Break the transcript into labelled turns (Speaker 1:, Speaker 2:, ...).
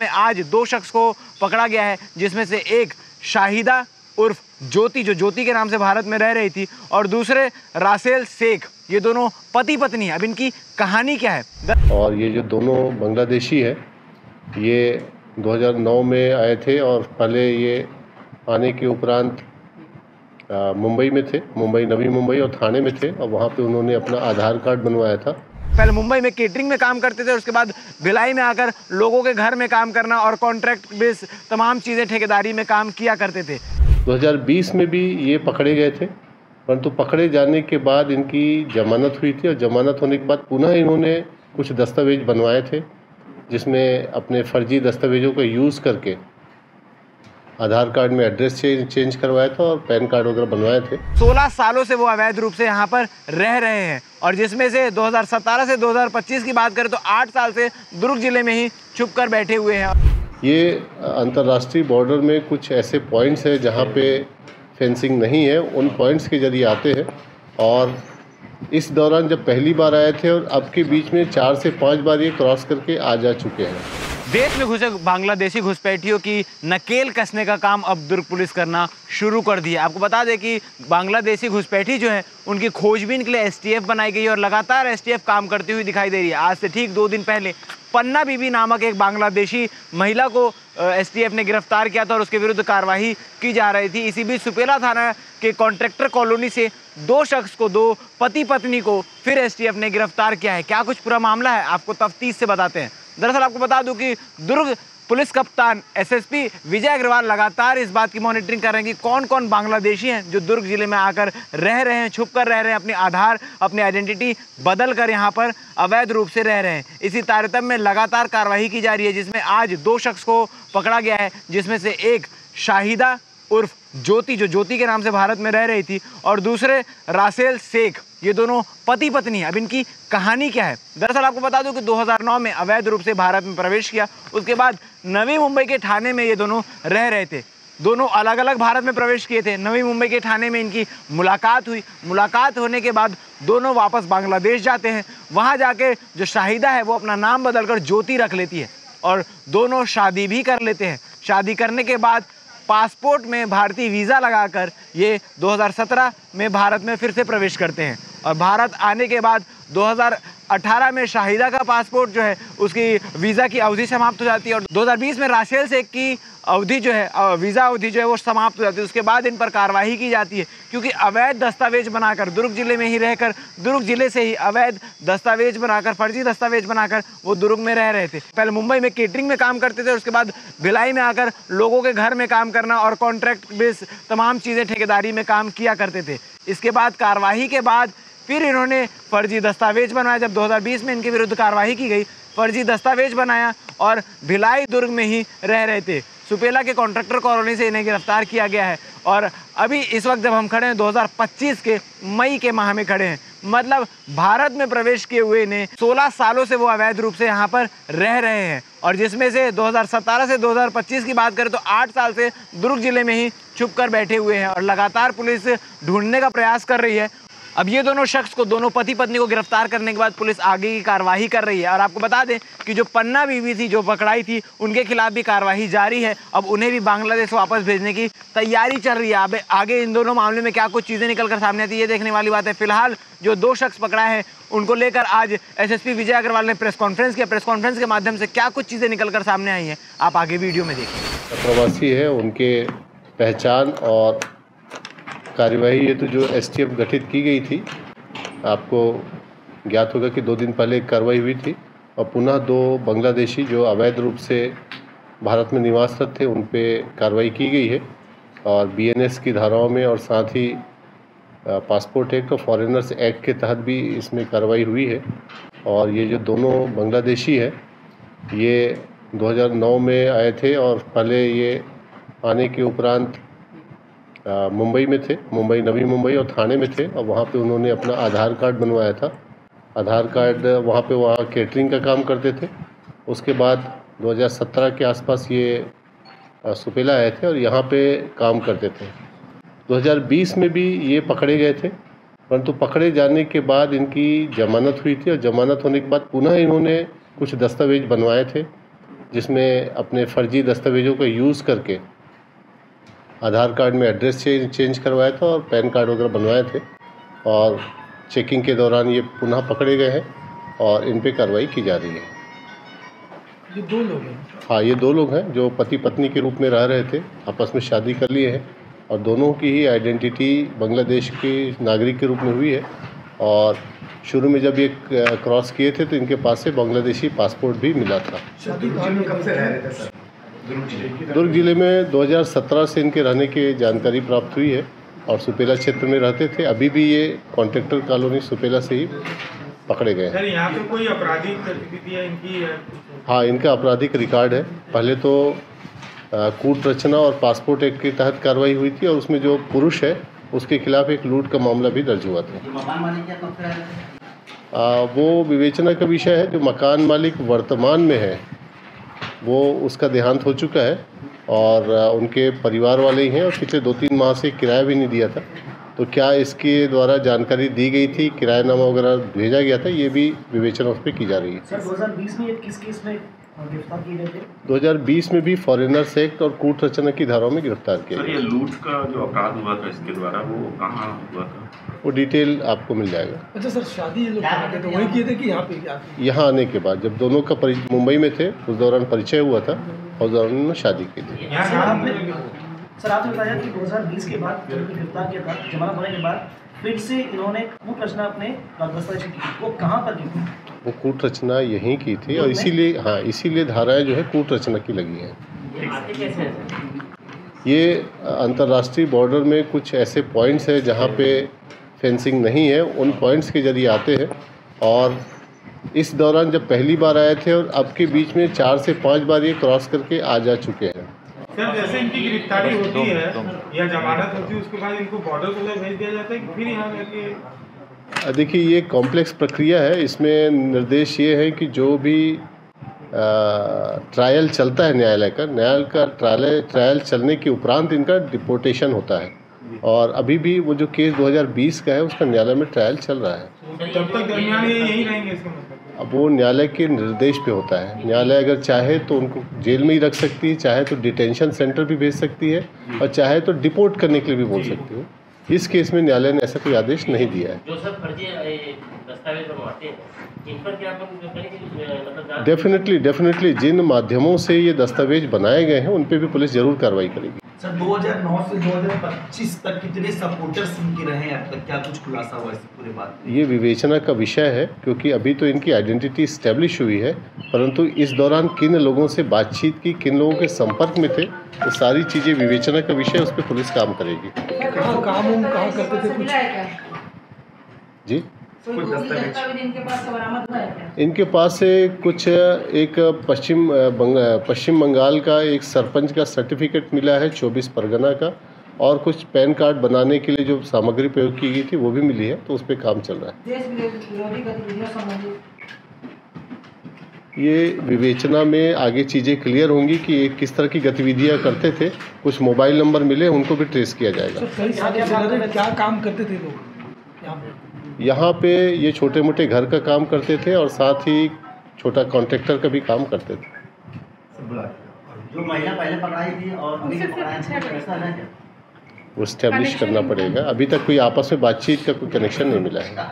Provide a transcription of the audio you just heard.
Speaker 1: आज दो शख्स को पकड़ा गया है, जिसमें से एक शाहिदा उर्फ ज्योति, जो ज्योति के नाम से भारत में रह रही थी, और दूसरे रासेल शेख। ये दोनों पति पत्नी हैं। अब इनकी कहानी क्या है?
Speaker 2: और ये जो दोनों बांग्लादेशी है, ये 2009 में आए थे और पहले ये आने के उपरांत मुंबई में थे, नवी मुंबई और थाने में थे, और वहाँ पे उन्होंने अपना आधार कार्ड बनवाया था।
Speaker 1: पहले मुंबई में केटरिंग में काम करते थे और उसके बाद भिलाई में आकर लोगों के घर में काम करना और कॉन्ट्रैक्ट बेस तमाम चीज़ें ठेकेदारी में काम किया करते थे।
Speaker 2: 2020 में भी ये पकड़े गए थे, परंतु पकड़े जाने के बाद इनकी जमानत हुई थी, और जमानत होने के बाद पुनः इन्होंने कुछ दस्तावेज बनवाए थे, जिसमें अपने फर्जी दस्तावेजों का यूज़ करके आधार कार्ड में एड्रेस चेंज करवाया था और पैन कार्ड वगैरह बनवाए थे।
Speaker 1: 16 सालों से वो अवैध रूप से यहाँ पर रह रहे हैं, और जिसमें से 2017 से 2025 की बात करें तो 8 साल से दुर्ग जिले में ही छुप कर बैठे हुए हैं।
Speaker 2: ये अंतर्राष्ट्रीय बॉर्डर में कुछ ऐसे पॉइंट्स हैं जहाँ पे फेंसिंग नहीं है, उन पॉइंट्स के जरिए आते हैं, और इस दौरान जब पहली बार आए थे और अब के बीच में 4 से 5 बार ये क्रॉस करके आ जा चुके हैं।
Speaker 1: देश में घुसे बांग्लादेशी घुसपैठियों की नकेल कसने का काम अब दुर्ग पुलिस करना शुरू कर दी है। आपको बता दें कि बांग्लादेशी घुसपैठी जो है उनकी खोजबीन के लिए एसटीएफ बनाई गई है, और लगातार एसटीएफ काम करती हुई दिखाई दे रही है। आज से ठीक 2 दिन पहले पन्ना बीबी नामक एक बांग्लादेशी महिला को एसटीएफ ने गिरफ्तार किया था और उसके विरुद्ध कार्रवाई की जा रही थी। इसी बीच सुपेला थाना के कॉन्ट्रैक्टर कॉलोनी से 2 शख्स को, 2 पति पत्नी को फिर एसटीएफ ने गिरफ्तार किया है। क्या कुछ पूरा मामला है, आपको तफ्तीश से बताते हैं। दरअसल आपको बता दूं कि दुर्ग पुलिस कप्तान एसएसपी विजय अग्रवाल लगातार इस बात की मॉनिटरिंग कर रहे हैं कि कौन कौन बांग्लादेशी हैं जो दुर्ग जिले में आकर रह रहे हैं, छुप कर रह रहे हैं, अपनी आधार, अपनी आइडेंटिटी बदल कर यहाँ पर अवैध रूप से रह रहे हैं। इसी तारतम्य में लगातार कार्रवाई की जा रही है, जिसमें आज 2 शख्स को पकड़ा गया है, जिसमें से एक शाहिदा उर्फ ज्योति, जो ज्योति के नाम से भारत में रह रही थी, और दूसरे रासेल शेख। ये दोनों पति पत्नी हैं। अब इनकी कहानी क्या है? दरअसल आपको बता दूं कि 2009 में अवैध रूप से भारत में प्रवेश किया, उसके बाद नवी मुंबई के थाने में ये दोनों रह रहे थे। दोनों अलग अलग भारत में प्रवेश किए थे। नवी मुंबई के थाने में इनकी मुलाकात हुई। मुलाकात होने के बाद दोनों वापस बांग्लादेश जाते हैं। वहाँ जाके जो शाहिदा है वो अपना नाम बदलकर ज्योति रख लेती है, और दोनों शादी भी कर लेते हैं। शादी करने के बाद पासपोर्ट में भारतीय वीज़ा लगाकर ये 2017 में भारत में फिर से प्रवेश करते हैं, और भारत आने के बाद 2018 में शाहिदा का पासपोर्ट जो है उसकी वीज़ा की अवधि समाप्त हो जाती है, और 2020 में रासेल शेख की अवधि जो है, वीज़ा अवधि जो है वो समाप्त हो जाती है। उसके बाद इन पर कार्रवाई की जाती है, क्योंकि अवैध दस्तावेज बनाकर दुर्ग जिले में ही रहकर, दुर्ग जिले से ही अवैध दस्तावेज बनाकर, फर्जी दस्तावेज बनाकर वो दुर्ग में रह रहे थे। पहले मुंबई में केटरिंग में काम करते थे और उसके बाद भिलाई में आकर लोगों के घर में काम करना और कॉन्ट्रैक्ट बेस तमाम चीज़ें ठेकेदारी में काम किया करते थे। इसके बाद कार्रवाई के बाद फिर इन्होंने फर्जी दस्तावेज बनाया। जब 2020 में इनके विरुद्ध कार्रवाई की गई, फर्जी दस्तावेज बनाया और भिलाई दुर्ग में ही रह रहे थे। सुपेला के कॉन्ट्रैक्टर कॉलोनी से इन्हें गिरफ्तार किया गया है, और अभी इस वक्त जब हम खड़े हैं 2025 के मई के माह में खड़े हैं, मतलब भारत में प्रवेश किए हुए इन्हें 16 सालों से वो अवैध रूप से यहाँ पर रह रहे हैं, और जिसमें से 2017 से 2025 की बात करें तो 8 साल से दुर्ग जिले में ही छुप कर बैठे हुए हैं, और लगातार पुलिस ढूंढने का प्रयास कर रही है। अब ये दोनों शख्स को, दोनों पति पत्नी को गिरफ्तार करने के बाद पुलिस आगे की कार्रवाई कर रही है। और आपको बता दें कि जो पन्ना बीवी थी, जो पकड़ाई थी, उनके खिलाफ भी कार्रवाई जारी है। अब उन्हें भी बांग्लादेश वापस भेजने की तैयारी चल रही है। अब आगे इन दोनों मामले में क्या कुछ चीज़ें निकल कर सामने आती है, ये देखने वाली बात है। फिलहाल जो 2 शख्स पकड़ा है उनको लेकर आज एसएसपी विजय अग्रवाल ने प्रेस कॉन्फ्रेंस किया। प्रेस कॉन्फ्रेंस के माध्यम से क्या कुछ चीज़ें निकल कर सामने आई हैं, आप आगे वीडियो में देखिए।
Speaker 2: प्रवासी है, उनके पहचान और कार्यवाही, ये तो जो एसटीएफ गठित की गई थी, आपको ज्ञात होगा कि 2 दिन पहले एक कार्रवाई हुई थी, और पुनः 2 बांग्लादेशी जो अवैध रूप से भारत में निवासरत थे उन पे कार्रवाई की गई है, और बीएनएस की धाराओं में, और साथ ही पासपोर्ट एक्ट और फॉरेनर्स एक्ट के तहत भी इसमें कार्रवाई हुई है। और ये जो दोनों बांग्लादेशी है, ये 2009 में आए थे और पहले ये आने के उपरांत मुंबई में थे, नवी मुंबई और थाने में थे, और वहाँ पे उन्होंने अपना आधार कार्ड बनवाया था। आधार कार्ड वहाँ केटरिंग का काम करते थे। उसके बाद 2017 के आसपास ये सुपेला आए थे और यहाँ पे काम करते थे। 2020 में भी ये पकड़े गए थे, परंतु पकड़े जाने के बाद इनकी जमानत हुई थी, और जमानत होने के बाद पुनः इन्होंने कुछ दस्तावेज बनवाए थे, जिसमें अपने फर्जी दस्तावेज़ों का यूज़ करके आधार कार्ड में एड्रेस चेंज करवाया था और पैन कार्ड वगैरह बनवाए थे, और चेकिंग के दौरान ये पुनः पकड़े गए हैं और इन पे कार्रवाई की जा रही है।
Speaker 3: ये 2 लोग हैं?
Speaker 2: हाँ, ये 2 लोग हैं जो पति पत्नी के रूप में रह रहे थे, आपस में शादी कर लिए हैं और दोनों की ही आइडेंटिटी बांग्लादेश के नागरिक के रूप में हुई है। और शुरू में जब ये क्रॉस किए थे तो इनके पास से बांग्लादेशी पासपोर्ट भी मिला था।
Speaker 3: कब से रह रहे थे सर?
Speaker 2: दुर्ग जिले में 2017 से इनके रहने की जानकारी प्राप्त हुई है और सुपेला क्षेत्र में रहते थे। अभी भी ये कॉन्ट्रैक्टर कॉलोनी सुपेला से ही पकड़े गए हैं।
Speaker 4: सर, यहाँ पे कोई आपराधिक गतिविधियाँ इनकी है?
Speaker 2: हाँ, इनका आपराधिक रिकॉर्ड है। पहले तो कूट रचना और पासपोर्ट एक्ट के तहत कार्रवाई हुई थी और उसमें जो पुरुष है उसके खिलाफ एक लूट का मामला भी दर्ज हुआ था। वो विवेचना का विषय है। जो मकान मालिक वर्तमान में है वो उसका देहांत हो चुका है और उनके परिवार वाले ही हैं और पिछले 2-3 माह से किराया भी नहीं दिया था। तो क्या इसके द्वारा जानकारी दी गई थी, किरायानामा वगैरह भेजा गया था, ये भी विवेचना उस पर की जा रही है।
Speaker 5: सर 2020 में किस केस में गिरफ्तार किए गए थे?
Speaker 2: 2020 में भी फॉरेनर्स एक्ट और कूट रचना की धाराओं में गिरफ्तार किया
Speaker 6: सर,
Speaker 2: गया।
Speaker 6: ये लूट का जो अपराध हुआ था इसके द्वारा वो कहाँ हुआ था?
Speaker 2: वो डिटेल आपको मिल जाएगा।
Speaker 3: अच्छा सर, शादी ये लोग कहाँ के थे? वही किए थे कि यहाँ पे क्या?
Speaker 2: यहाँ आने के बाद जब दोनों का मुंबई में थे उस दौरान परिचय हुआ था और उस दौरान उन्होंने शादी की थी।
Speaker 5: सर आपने बताया कि 2020 के बाद जब गिरफ्तार किया था, जमानत होने के बाद फिर से इन्होंने कूट रचना अपने दस्तावेज की, वो कहाँ पर की थी?
Speaker 2: वो कूट रचना यहीं की थी और इसीलिए धाराएं जो है कूट रचना की लगी हैं। ये अंतर्राष्ट्रीय बॉर्डर में कुछ ऐसे पॉइंट्स हैं जहाँ पे फेंसिंग नहीं है, उन पॉइंट्स के जरिए आते हैं और इस दौरान जब पहली बार आए थे और अब के बीच में 4 से 5 बार ये क्रॉस करके आ जा चुके हैं।
Speaker 4: सर, जैसे इनकी गिरफ्तारी होती है या जमानत होती है उसके बाद इनको बॉर्डर को भेज दिया जाता है कि फिर यहाँ करके?
Speaker 2: देखिए, ये कॉम्प्लेक्स प्रक्रिया है। इसमें निर्देश ये है कि जो भी ट्रायल चलता है न्यायालय का ट्रायल चलने के उपरांत इनका डिपोर्टेशन होता है और अभी भी वो जो केस 2020 का है उसका न्यायालय में ट्रायल चल रहा है।
Speaker 4: तब तक दरमियान ये यहीं रहेंगे इसका मतलब?
Speaker 2: अब वो न्यायालय के निर्देश पे होता है। न्यायालय अगर चाहे तो उनको जेल में ही रख सकती है, चाहे तो डिटेंशन सेंटर भी भेज सकती है और चाहे तो डिपोर्ट करने के लिए भी बोल सकती है। इस केस में न्यायालय ने ऐसा कोई आदेश नहीं दिया है।
Speaker 7: जो सब फर्जी दस्तावेज बनवाते हैं इन पर क्या मतलब?
Speaker 2: डेफिनेटली जिन माध्यमों से ये दस्तावेज बनाए गए हैं उन पे भी पुलिस जरूर कार्रवाई करेगी।
Speaker 8: सर 2009 से 2025 तक कितने सपोर्टर्स इनके रहे हैं अब तक, क्या कुछ खुलासा हुआ इस पूरे बात में?
Speaker 2: ये विवेचना का विषय है क्योंकि अभी तो इनकी आइडेंटिटी इस्टेब्लिश हुई है, परंतु इस दौरान किन लोगों से बातचीत की, किन लोगों के संपर्क में थे, वो सारी चीज़ें विवेचना का विषय, उस पर पुलिस काम करेगी।
Speaker 3: कहाँ करते थे कुछ?
Speaker 2: जी,
Speaker 8: कुछ दस्तावेज
Speaker 2: इनके पास से कुछ एक पश्चिम बंगाल का एक सरपंच का सर्टिफिकेट मिला है 24 परगना का, और कुछ पैन कार्ड बनाने के लिए जो सामग्री प्रयोग की गई थी वो भी मिली है, तो उस पर काम चल रहा है। ये विवेचना में आगे चीज़ें क्लियर होंगी कि ये किस तरह की गतिविधियां करते थे। कुछ मोबाइल नंबर मिले, उनको भी ट्रेस किया जाएगा।
Speaker 3: क्या काम करते थे लोग
Speaker 2: यहाँ पे? ये छोटे मोटे घर का काम करते थे और साथ ही छोटा कॉन्ट्रैक्टर का भी काम करते थे।
Speaker 5: जो महिला पहले पकड़ाई थी और अभी जो पकड़ाई थी, ऐसा है क्या?
Speaker 2: वो स्टैब्लिश करना पड़ेगा। अभी तक कोई आपस में बातचीत का कोई कनेक्शन नहीं मिला है।